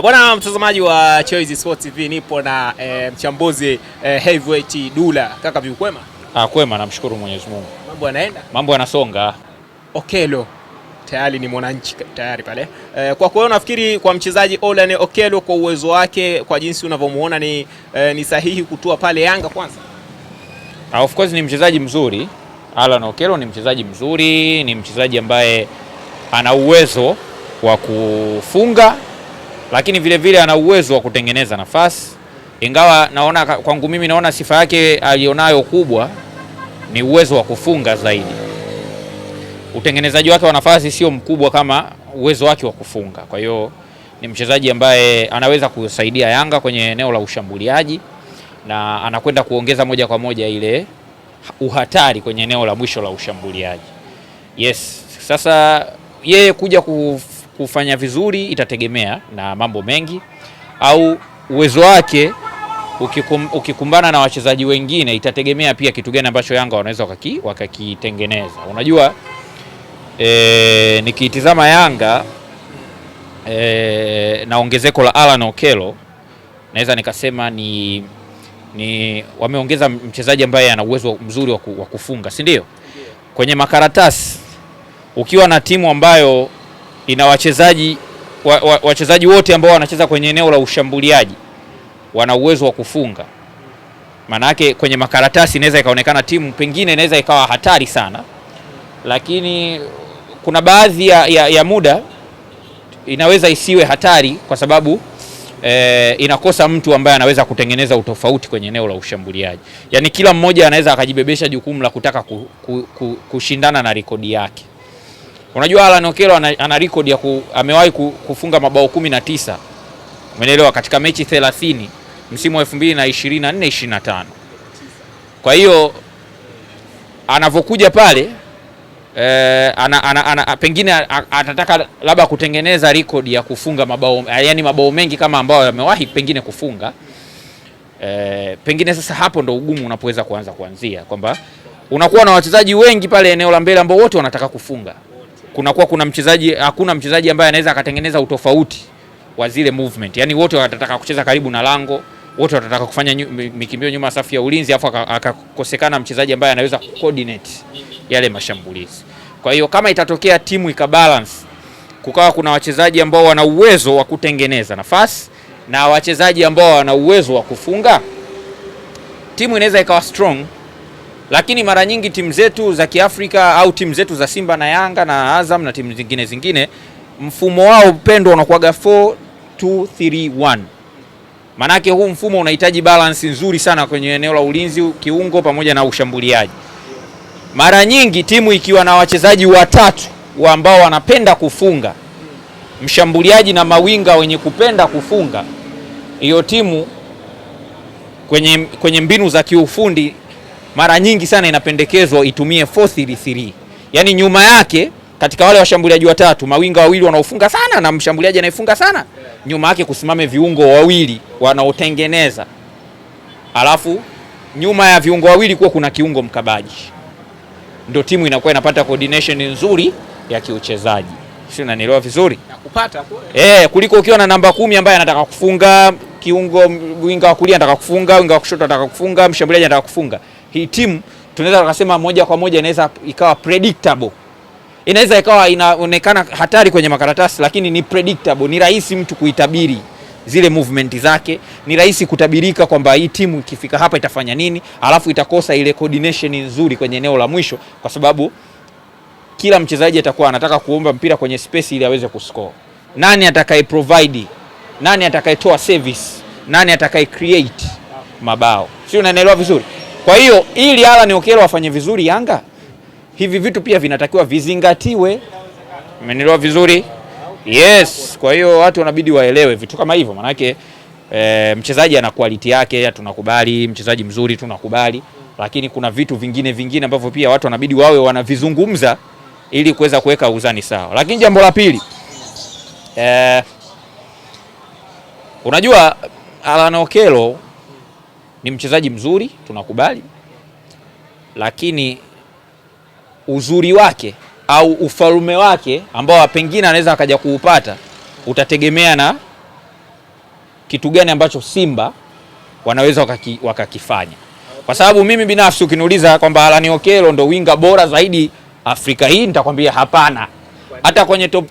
Bwana mtazamaji wa Choice Sports TV, nipo na mchambuzi Heavyweight Dulla. Kaka vipi, kwema? Kwema, namshukuru Mwenyezi Mungu. Mambo yanaenda? Mambo yanasonga. Okello tayari ni mwananchi tayari pale. Kwa kweli nafikiri kwa mchezaji Olan Okello kwa uwezo wake, kwa jinsi unavyomuona ni sahihi kutua pale Yanga kwanza? Of course ni mchezaji mzuri. Olan Okello ni mchezaji mzuri, ni mchezaji ambaye ana uwezo wa kufunga, lakini vile vile ana uwezo wa kutengeneza nafasi. Ingawa naona kwangu mimi naona sifa yake alionayo kubwa ni uwezo wa kufunga zaidi. Utengenezaji wake wa nafasi sio mkubwa kama uwezo wake wa kufunga. Kwa hiyo ni mchezaji ambaye anaweza kusaidia Yanga kwenye eneo la ushambuliaji na anakwenda kuongeza moja kwa moja ile uhatari kwenye eneo la mwisho la ushambuliaji. Yes, sasa yeye kuja kufanya vizuri itategemea na mambo mengi, au uwezo wake ukikumbana na wachezaji wengine itategemea pia kitu gani ambacho Yanga wanaweza wakakitengeneza. Unajua nikitizama Yanga na ongezeko la Olan Okello, naweza nikasema ni wameongeza mchezaji ambaye ana uwezo mzuri wa kufunga, si ndio? Kwenye makaratasi ukiwa na timu ambayo ina wachezaji wote ambao wanacheza kwenye eneo la ushambuliaji wana uwezo wa kufunga, maana yake kwenye makaratasi inaweza ikaonekana timu pengine inaweza ikawa hatari sana, lakini kuna baadhi ya muda inaweza isiwe hatari kwa sababu inakosa mtu ambaye anaweza kutengeneza utofauti kwenye eneo la ushambuliaji. Yaani kila mmoja anaweza akajibebesha jukumu la kutaka kushindana na rekodi yake. Unajua Olan Okello ana rekodi ya amewahi kufunga mabao 19. Umeelewa, katika mechi 30 msimu wa 2024-25. Kwa hiyo anavokuja pale pengine atataka labda kutengeneza rekodi ya kufunga mabao, yani mabao mengi kama ambao amewahi pengine kufunga. Pengine sasa hapo ndo ugumu unapoweza kuanzia kwamba unakuwa na wachezaji wengi pale eneo la mbele ambao wote wanataka kufunga. Hakuna mchezaji ambaye anaweza akatengeneza utofauti wa zile movement. Yani wote watataka kucheza karibu na lango, wote watataka kufanya mikimbio nyuma safu ya ulinzi, afu akakosekana mchezaji ambaye anaweza coordinate yale mashambulizi. Kwa hiyo kama itatokea timu ikabalance, kukawa kuna wachezaji ambao wana uwezo wa kutengeneza nafasi na wachezaji ambao wana uwezo wa kufunga, timu inaweza ikawa strong. Lakini mara nyingi timu zetu za Kiafrika au timu zetu za Simba na Yanga na Azam na timu zingine mfumo wao pendwa unakuwaga 4-2-3-1. Manake huu mfumo unahitaji balance nzuri sana kwenye eneo la ulinzi, kiungo pamoja na ushambuliaji. Mara nyingi timu ikiwa na wachezaji watatu ambao wanapenda kufunga, mshambuliaji na mawinga wenye kupenda kufunga, hiyo timu kwenye mbinu za kiufundi mara nyingi sana inapendekezwa itumie 4-3-3. Yaani nyuma yake katika wale washambuliaji watatu, mawinga wawili wanaofunga sana na mshambuliaji anayefunga sana, nyuma yake kusimame viungo wawili wanaotengeneza. Alafu nyuma ya viungo wawili kuwa kuna kiungo mkabaji. Ndio timu inakuwa inapata coordination nzuri ya kiuchezaji. Sio, unanielewa vizuri? Nakupata. Kuliko ukiwa na namba 10 ambaye anataka kufunga, kiungo winga wa kulia anataka kufunga, winga wa kushoto anataka kufunga, mshambuliaji anataka kufunga. Hii timu tunaweza kusema moja kwa moja inaweza ikawa predictable. Inaweza ikawa inaonekana hatari kwenye makaratasi, lakini ni predictable, ni rahisi mtu kuitabiri zile movement zake, ni rahisi kutabirika kwamba hii timu ikifika hapa itafanya nini, alafu itakosa ile coordination nzuri kwenye eneo la mwisho kwa sababu kila mchezaji atakuwa anataka kuomba mpira kwenye space ili aweze kuscore. Nani atakaye provide? Nani atakayetoa service? Nani atakaye create mabao? Sio, unanielewa vizuri? Kwa hiyo ili Olan Okello afanye vizuri Yanga, hivi vitu pia vinatakiwa vizingatiwe. Umenielewa vizuri? Yes. Kwa hiyo watu wanabidi waelewe vitu kama hivyo, manake mchezaji ana quality yake, tunakubali mchezaji mzuri, tunakubali, lakini kuna vitu vingine ambavyo pia watu wanabidi wawe wanavizungumza ili kuweza kuweka uzani sawa. Lakini jambo la pili, unajua Olan Okello ni mchezaji mzuri, tunakubali, lakini uzuri wake au ufalme wake ambao pengine anaweza akaja kuupata utategemea na kitu gani ambacho Simba wanaweza wakakifanya. Kwa sababu mimi binafsi ukiniuliza kwamba Alan Okello ndo winga bora zaidi Afrika hii, nitakwambia hapana. Hata kwenye top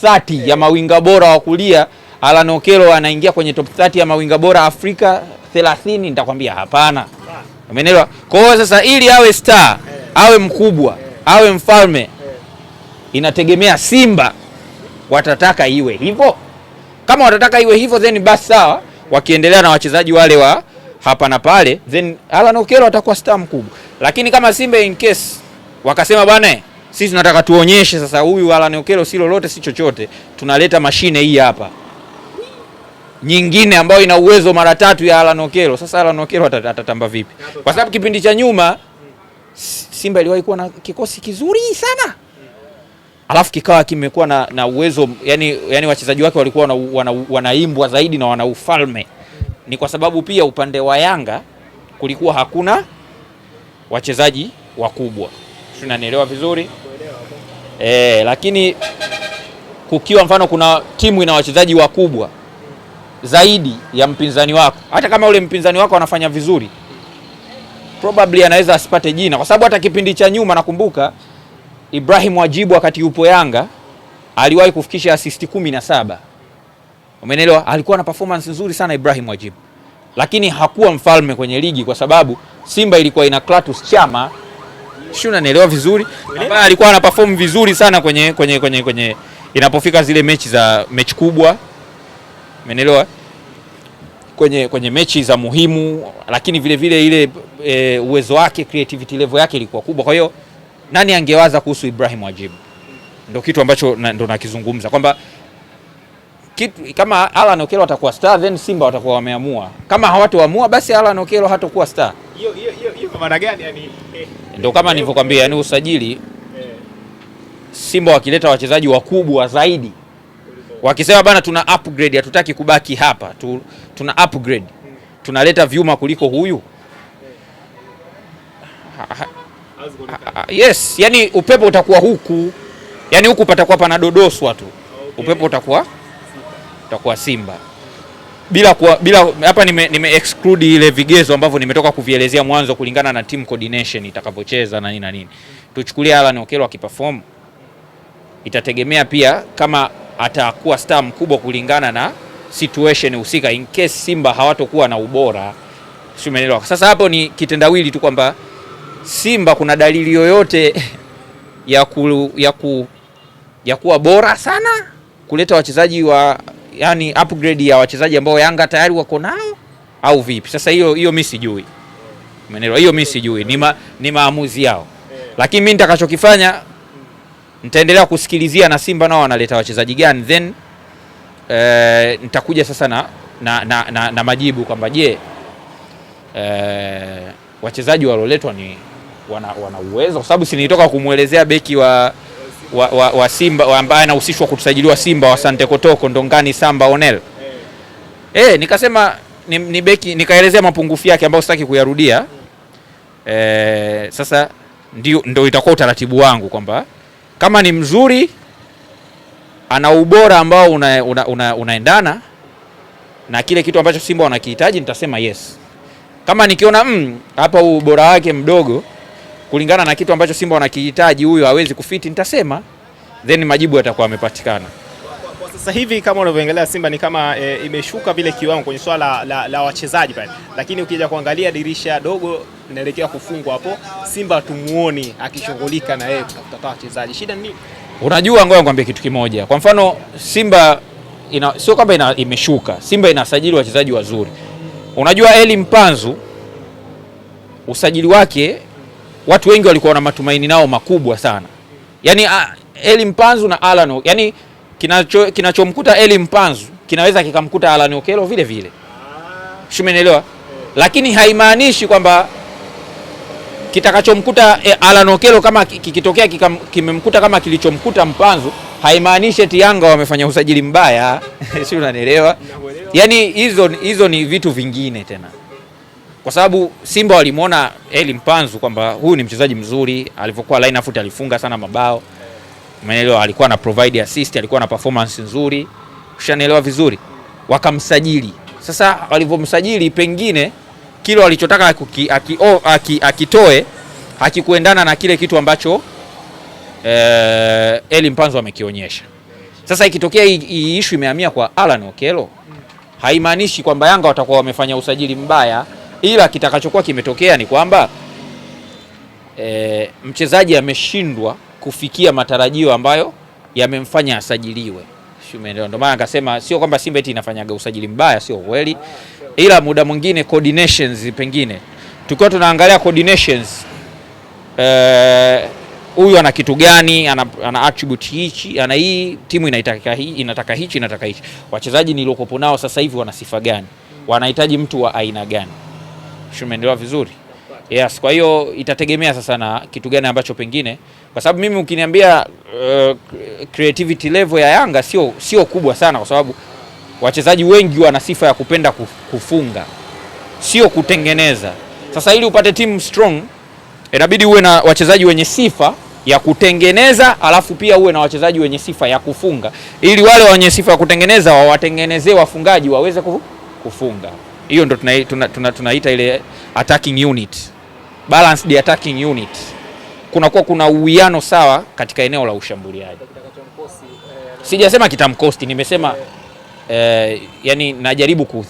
30 ya mawinga bora wa kulia Alan Okello anaingia kwenye top 30 ya mawinga bora Afrika 30, nitakwambia hapana. Umeelewa? Kwa hiyo sasa ili awe star, awe mkubwa, awe mfalme, inategemea Simba watataka iwe hivyo. Kama watataka iwe hivyo then basi sawa, wakiendelea na wachezaji wale wa hapa na pale, then Alan Okello atakuwa star mkubwa. Lakini kama Simba in case wakasema bwana, sisi tunataka tuonyeshe sasa huyu Alan Okello si lolote si chochote, tunaleta mashine hii hapa nyingine ambayo ina uwezo mara 3 ya Alan Okello. Sasa Alan Okello atatamba vipi? Kwa sababu kipindi cha nyuma Simba iliwahi kuwa na kikosi kizuri sana, alafu kikawa kimekuwa na uwezo, yani wachezaji wake walikuwa wanaimbwa zaidi na wana ufalme. Ni kwa sababu pia upande wa Yanga kulikuwa hakuna wachezaji wakubwa. Tunanielewa vizuri? Lakini kukiwa mfano kuna timu ina wachezaji wakubwa zaidi ya mpinzani wako, hata kama ule mpinzani wako anafanya vizuri, probably anaweza asipate jina. Kwa sababu hata kipindi cha nyuma nakumbuka Ibrahim Wajibu wakati yupo Yanga aliwahi kufikisha assist 17. Umeelewa? Alikuwa na performance nzuri sana Ibrahim Wajibu, lakini hakuwa mfalme kwenye ligi kwa sababu Simba ilikuwa ina Clatous Chama, sio, unanielewa vizuri, ambaye alikuwa ana perform vizuri sana kwenye inapofika zile mechi kubwa. Umeelewa? Kwenye mechi za muhimu, lakini vile vile ile uwezo wake, creativity level yake ilikuwa kubwa. Kwa hiyo nani angewaza kuhusu Ibrahim Wajibu? Ndio kitu ambacho ndo nakizungumza kwamba kama Alan Okello atakuwa star then Simba watakuwa wameamua. Kama hawatoamua basi Alan Okello hatakuwa star. Hiyo kwa maana gani yani? Ndio kama nilivyokuambia, yani usajili Simba wakileta wachezaji wakubwa zaidi, wakisema bana tuna upgrade, hatutaki kubaki hapa, tuna upgrade, tunaleta vyuma kuliko huyu, yes, yani upepo utakuwa huku, yani huku patakuwa panadodoswa tu, upepo utakuwa Simba bila hapa nime exclude ile vigezo ambavyo nimetoka kuvielezea mwanzo kulingana na team coordination itakavyocheza na nini na nini. Tuchukulie Alan Okello akiperform, itategemea pia kama atakuwa star mkubwa kulingana na situation husika, in case Simba hawatokuwa na ubora. Sio, umeelewa? Sasa hapo ni kitendawili tu kwamba Simba kuna dalili yoyote ya kuwa bora sana kuleta wachezaji yani upgrade ya wachezaji ambao Yanga tayari wako nao au vipi? Sasa hiyo mimi sijui. Umeelewa? Hiyo mimi sijui. Ni maamuzi yao. Lakini mimi nitakachokifanya nitaendelea kusikilizia na Simba nao wanaleta wachezaji gani, then nitakuja sasa na majibu kwamba je, wachezaji walioletwa ni wana uwezo, kwa sababu si nilitoka kumuelezea beki wa Simba ambaye anahusishwa kutusajiliwa Simba wa Sante Kotoko, Ndongani Samba Onel. Nikasema ni beki, nikaelezea mapungufu yake ambayo sitaki kuyarudia. Sasa ndio itakuwa utaratibu wangu kwamba kama ni mzuri, ana ubora ambao unaendana na kile kitu ambacho Simba wanakihitaji, nitasema yes. Kama nikiona hapa ubora wake mdogo kulingana na kitu ambacho Simba wanakihitaji, huyo hawezi kufiti, nitasema, then majibu yatakuwa yamepatikana. Kwa sasa hivi kama unavyoangalia Simba ni kama imeshuka vile kiwango kwenye swala la wachezaji pale, lakini ukija kuangalia dirisha dogo linaelekea kufungwa hapo, Simba tumuoni akishughulika na yeye kutafuta wachezaji. Shida ni nini? Unajua, ngoja nikwambie kitu kimoja. Kwa mfano Simba sio kwamba imeshuka, Simba inasajili wachezaji wazuri. Unajua Eli Mpanzu usajili wake watu wengi walikuwa na matumaini nao makubwa sana. Yaani Eli Mpanzu na Alan, yani kinachomkuta Eli Mpanzu kinaweza kikamkuta Alan Okello vile vile. Umeelewa? Lakini haimaanishi kwamba kitakachomkuta Alan Okello kama kikitokea kimemkuta kama kilichomkuta Mpanzu, haimaanishi eti Yanga wamefanya usajili mbaya. Sio, unanielewa? Yaani hizo ni vitu vingine tena. Kwa sababu Simba walimuona Eli Mpanzu kwamba huyu ni mchezaji mzuri, alivyokuwa line out alifunga sana mabao. Umeelewa? Alikuwa na provide assist, alikuwa na performance nzuri. Ushanielewa vizuri? Wakamsajili. Sasa walivyomsajili pengine kile walichotaka akitoe hakikuendana na kile kitu ambacho Eli Mpanzu amekionyesha. Sasa ikitokea hii issue imehamia kwa Alan Okello, haimaanishi kwamba Yanga watakuwa wamefanya usajili mbaya, ila kitakachokuwa kimetokea ni kwamba mchezaji ameshindwa kufikia matarajio ambayo yamemfanya asajiliwe. Ndio maana akasema sio kwamba Simba eti inafanyaga usajili mbaya, sio kweli, ila muda mwingine coordinations, pengine tukiwa tunaangalia coordinations, huyu ana kitu gani, ana attribute hichi, ana hii, timu inataka hichi, inataka hichi, wachezaji niliokopo nao sasa hivi wana sifa gani, wanahitaji mtu wa aina gani. Shumeendelea vizuri. Yes, kwa hiyo itategemea sasa na kitu gani ambacho pengine, kwa sababu mimi ukiniambia creativity level ya Yanga sio kubwa sana, kwa sababu wachezaji wengi wana sifa ya kupenda kufunga, sio kutengeneza. Sasa ili upate team strong inabidi uwe na wachezaji wenye sifa ya kutengeneza, alafu pia uwe na wachezaji wenye sifa ya kufunga, ili wale wenye sifa ya kutengeneza wawatengenezee wafungaji waweze kufunga. Hiyo ndo tunaita ile attacking unit, balanced attacking unit. Kuna uwiano sawa katika eneo la ushambuliaji. Sijasema kitamkosti, nimesema yani najaribu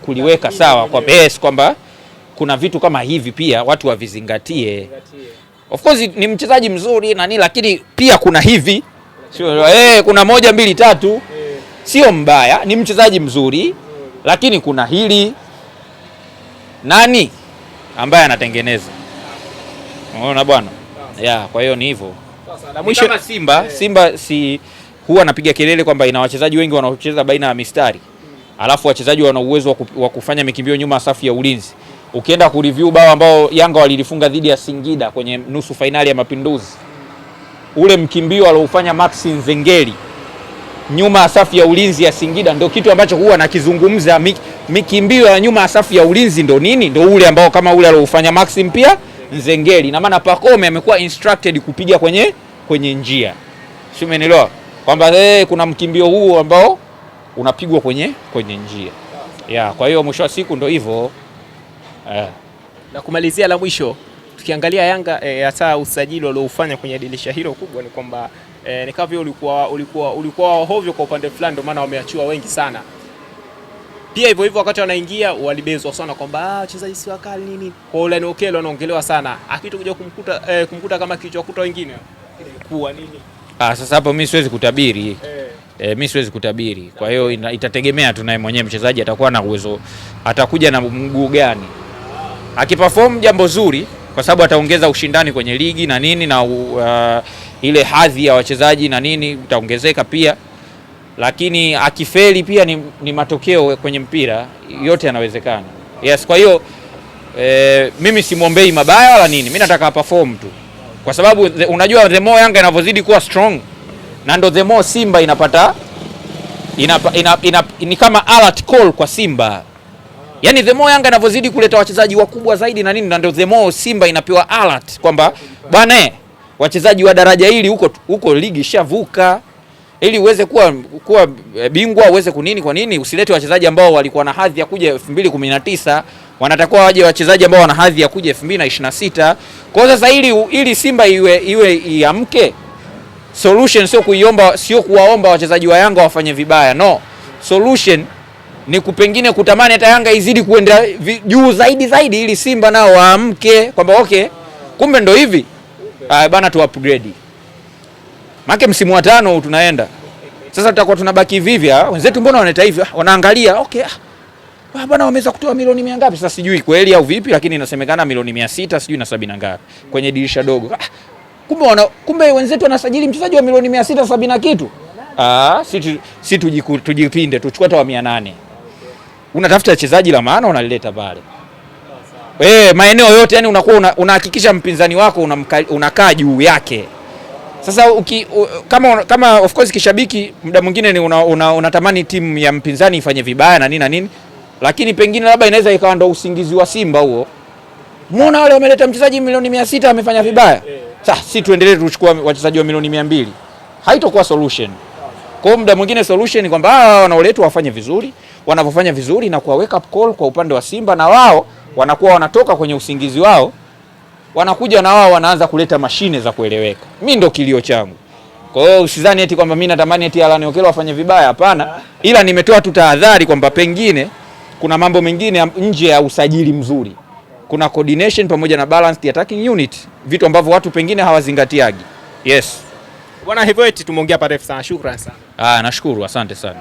kuliweka sawa kwa base kwamba kuna vitu kama hivi pia watu wavizingatie. Of course ni mchezaji mzuri na nini, lakini pia kuna hivi sio kuna 1 2 3, sio mbaya, ni mchezaji mzuri, lakini kuna hili nani ambaye anatengeneza. Unaona bwana? Yeah, kwa hiyo ni hivyo. Sasa mwisho kama Simba si huwa anapiga kelele kwamba ina wachezaji wengi wanaocheza baina ya mistari. Alafu wachezaji wana uwezo wa kufanya mikimbio nyuma ya safu ya ulinzi. Ukienda kureview bao ambao Yanga walilifunga dhidi ya Singida kwenye nusu fainali ya Mapinduzi, ule mkimbio aliofanya Maxi Nzengeli nyuma ya safu ya ulinzi ya Singida ndio kitu ambacho huwa nakizungumza. Mikimbio ya nyuma ya safu ya ulinzi ndio nini? Ndio ule ambao kama ule aliofanya Maxi pia Nzengeli, na maana Pacome amekuwa instructed kupiga kwenye njia. Sio, umeelewa? Kwamba kuna mkimbio huu ambao unapigwa kwenye njia. Yeah, kwa hiyo mwisho wa siku ndio hivyo. Na kumalizia la mwisho, tukiangalia Yanga hata usajili waliofanya kwenye dirisha hilo kubwa ni kwamba ni kama ulikuwa hovyo kwa upande fulani, ndio maana wameachiwa wengi sana. Pia hivyo wakati wanaingia walibezwa sana kwamba wachezaji si wakali nini. Kwa Alan Okello anaongelewa sana. Akitokuja kumkuta kama kilichokuta wengine ilikuwa nini? Sasa hapo mimi siwezi kutabiri. Mimi siwezi kutabiri. Kwa hiyo itategemea tu naye mwenyewe mchezaji atakuwa na uwezo, atakuja na mguu gani. Akiperform jambo zuri, kwa sababu ataongeza ushindani kwenye ligi na nini, na ile hadhi ya wachezaji na nini itaongezeka pia. Lakini akifeli pia ni matokeo kwenye mpira, yote yanawezekana. Yes, kwa hiyo mimi simwombei mabaya wala nini. Mimi nataka perform tu. Kwa sababu unajua the more Yanga inavyozidi kuwa strong, na ndo the more Simba inapata ni kama alert call kwa Simba. Yaani the more Yanga inavyozidi kuleta wachezaji wakubwa zaidi na nini, na ndo the more Simba inapewa alert kwamba bwana wachezaji wa daraja hili huko ligi shavuka. Ili uweze kuwa bingwa uweze kunini, kwa nini usilete wachezaji ambao walikuwa na hadhi ya kuja 2019, wanatakiwa waje wachezaji ambao wana hadhi ya kuja 2026. Kwa sasa ili Simba iwe iamke, solution sio kuwaomba wachezaji wa Yanga wafanye vibaya. No. Solution ni pengine kutamani hata Yanga izidi kuenda juu zaidi ili Simba nao waamke kwamba okay, kumbe ndo hivi. Bana tu upgrade. Maana msimu wa 5 tunaenda. Sasa tutakuwa tunabaki vivyo. Wenzetu mbona wanaita hivyo? Wanaangalia, okay. Bwana wameweza kutoa milioni 100 ngapi? Sasa sijui kweli au vipi, lakini inasemekana milioni 600 sijui na 70 ngapi kwenye dirisha dogo. Kumbe wenzetu wanasajili mchezaji wa milioni 670 na kitu. Si tujipinde, tuchukue hata wa 800. Unatafuta wachezaji la maana unalileta pale. Maeneo yote yani unakuwa unahakikisha mpinzani wako unakaa juu yake. Sasa kama of course kishabiki muda mwingine ni unatamani timu ya mpinzani ifanye vibaya na nini, lakini pengine labda inaweza ikawa ndo usingizi wa Simba huo. Muona wale wameleta mchezaji milioni 600 amefanya vibaya. Sasa si tuendelee tuchukua wachezaji wa milioni 200. Haitakuwa solution. Kwa muda mwingine solution ni kwamba wanaoletwa wafanye vizuri, wanavyofanya vizuri na kwa wake up call kwa upande wa Simba, na wao wanakuwa wanatoka kwenye usingizi wao, wanakuja na wao wanaanza kuleta mashine za kueleweka. Mimi ndo kilio changu. Kwa hiyo usidhani eti kwamba mimi natamani eti Alan Okello afanye vibaya, hapana, ila nimetoa tu tahadhari kwamba pengine kuna mambo mengine nje ya usajili mzuri. Kuna coordination pamoja na balanced attacking unit, vitu ambavyo watu pengine hawazingatiagi. Yes. Bwana Heavyweight, tumeongea parefu sana. Shukrani sana. Nashukuru, asante sana.